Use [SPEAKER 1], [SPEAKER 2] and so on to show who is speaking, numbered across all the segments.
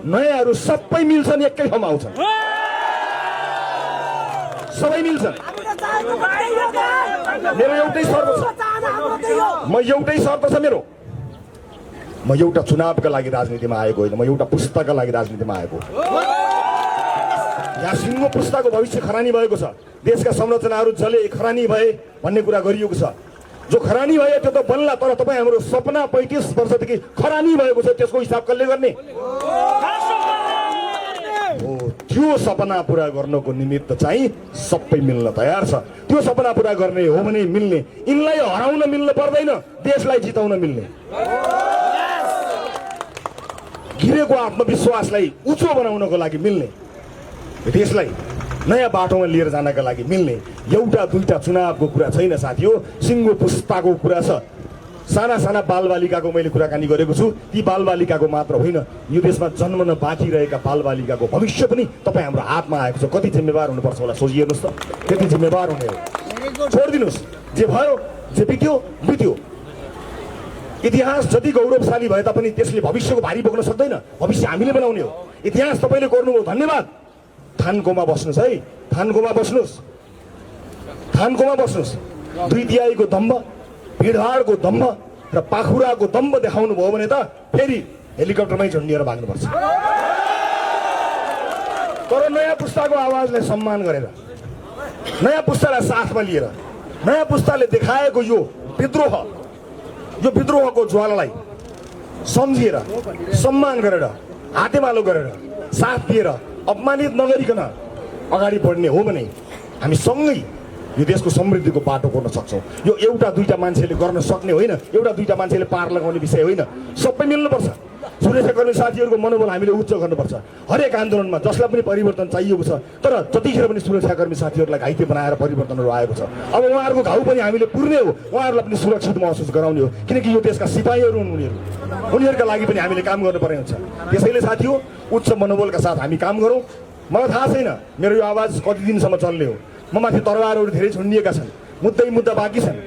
[SPEAKER 1] नयाँहरू सबै मिल्छन्, एकै ठाउँमा आउँछन्, सबै मिल्छन्। मेरो एउटै शर्त छ, म एउटै शर्त छ मेरो, म एउटा चुनावका लागि राजनीतिमा आएको होइन, म एउटा पुस्ताका लागि राजनीतिमा आएको। यहाँ सिङ्गो पुस्ताको भविष्य खरानी भएको छ, देशका संरचनाहरू जले खरानी भए भन्ने कुरा गरिएको छ। जो खरानी भयो त्यो त बन्ला, तर तपाईँ हाम्रो सपना 35 वर्षदेखि खरानी भएको छ, त्यसको हिसाब कसले गर्ने? त्यो सपना पुरा गर्नको निमित्त चाहिँ सबै मिल्न तयार छ। त्यो सपना पुरा गर्ने हो भने मिल्ने, यिनलाई हराउन मिल्न पर्दैन, देशलाई जिताउन मिल्ने, गिरेको आत्मविश्वासलाई उच्च बनाउनको लागि मिल्ने, देशलाई नयाँ बाटोमा लिएर जानका लागि मिल्ने एउटा दुईटा चुनावको कुरा छैन साथी हो, सिङ्गो पुस्ताको कुरा छ। साना साना बालबालिकाको मैले कुराकानी गरेको छु, ती बालबालिकाको मात्र होइन, यो देशमा जन्मन बाँकी रहेका बालबालिकाको भविष्य पनि तपाईँ हाम्रो हातमा आएको छ। कति जिम्मेवार हुनुपर्छ होला सोचिहेर्नुहोस् त, त्यति जिम्मेवार हुने हो। छोडिदिनुहोस्, जे भयो जे बित्यो बित्यो। इतिहास जति गौरवशाली भए तापनि त्यसले भविष्यको भारी बोक्न सक्दैन, भविष्य हामीले बनाउने हो। इतिहास तपाईँले गर्नुभयो, धन्यवाद। थानकोमा बस्नुहोस् है, थानकोमा बस्नुहोस्, थानकोमा बस्नुहोस्। 2 तिहाईको दम्भ, भिडभाडको दम्भ र पाखुराको दम्भ देखाउनु भयो भने त फेरि हेलिकप्टरमै झुन्डिएर भाग्नुपर्छ। तर नयाँ पुस्ताको आवाजलाई सम्मान गरेर, नयाँ पुस्तालाई साथमा लिएर, नयाँ पुस्ताले देखाएको यो विद्रोहको ज्वालालाई सम्झिएर, सम्मान गरेर, हातेमालो गरेर, साथ दिएर, अपमानित नगरिकन अगाडि बढ्ने हो भने हामी सँगै यो देशको समृद्धिको बाटो गर्न सक्छौँ। यो एउटा दुईटा मान्छेले गर्न सक्ने होइन, एउटा दुईटा मान्छेले पार लगाउने विषय होइन, सबै मिल्नुपर्छ। सुरक्षाकर्मी साथीहरूको मनोबल हामीले उच्च गर्नुपर्छ। हरेक आन्दोलनमा जसलाई पनि परिवर्तन चाहिएको छ, तर जतिखेर पनि सुरक्षाकर्मी साथीहरूलाई घाइते बनाएर परिवर्तनहरू आएको छ। अब उहाँहरूको घाउ पनि हामीले पुर्ने हो, उहाँहरूलाई पनि सुरक्षित महसुस गराउने हो, किनकि यो देशका सिपाहीहरू हुन् उनीहरू, उनीहरूका लागि पनि हामीले काम गर्नुपर्ने हुन्छ। त्यसैले साथी हो, उच्च मनोबलका साथ हामी काम गरौँ। मलाई थाहा छैन मेरो यो आवाज कति दिनसम्म चल्ने हो, म माथि तरवारहरू धेरै झुन्डिएका छन्, मुद्दा बाँकी छन्।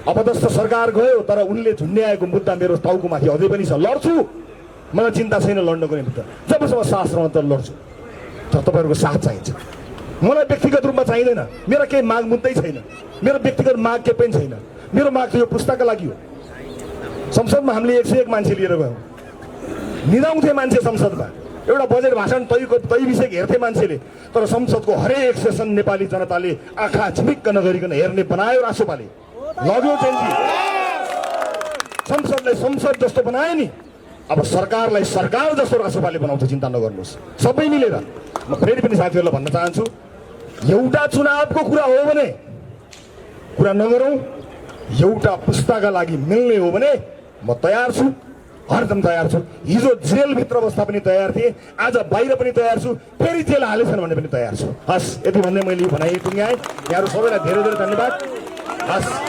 [SPEAKER 1] अपदस्थ सरकार गयो, तर उनले झुन्ड्याएको मुद्दा मेरो टाउको माथि अझै पनि छ। लड्छु, मलाई चिन्ता छैन लड्नको निमित्त, जबसम्म सास रहन्छ लड्छु। तर तपाईँहरूको साथ चाहिन्छ, मलाई व्यक्तिगत रूपमा चाहिँदैन। मेरो केही माग मुद्दै छैन, मेरो व्यक्तिगत माग केही पनि छैन। मेरो माग त यो पुस्ताका लागि हो। संसदमा हामीले 101 मान्छे लिएर गयौँ, निदाउँथे मान्छे संसदमा, एउटा बजेट भाषण तै विषय हेर्थे मान्छेले, तर संसदको हरेक सेसन नेपाली जनताले आँखा झिमिक्क नगरिकन हेर्ने बनायो रासोपाले, लग्यो चेन्जी। संसदलाई संसद जस्तो बनायो नि, अब सरकारलाई सरकार जस्तो रासोपाले बनाउँछ, चिन्ता नगर्नुहोस्, सबै मिलेर। म फेरि पनि साथीहरूलाई भन्न चाहन्छु, एउटा चुनावको कुरा हो भने कुरा नगरौँ, एउटा पुस्ताका लागि मिल्ने हो भने म तयार छु, हरदम तयार छु। हिजो जेलभित्र बस्दा पनि तयार थिएँ, आज बाहिर पनि तयार छु, फेरि जेल हालेछन् भने पनि तयार छु। हस्, यति भन्ने मैले भनाइ टुङ्ग्याएँ। यहाँहरू सबैलाई धेरै धेरै धन्यवाद। हस्।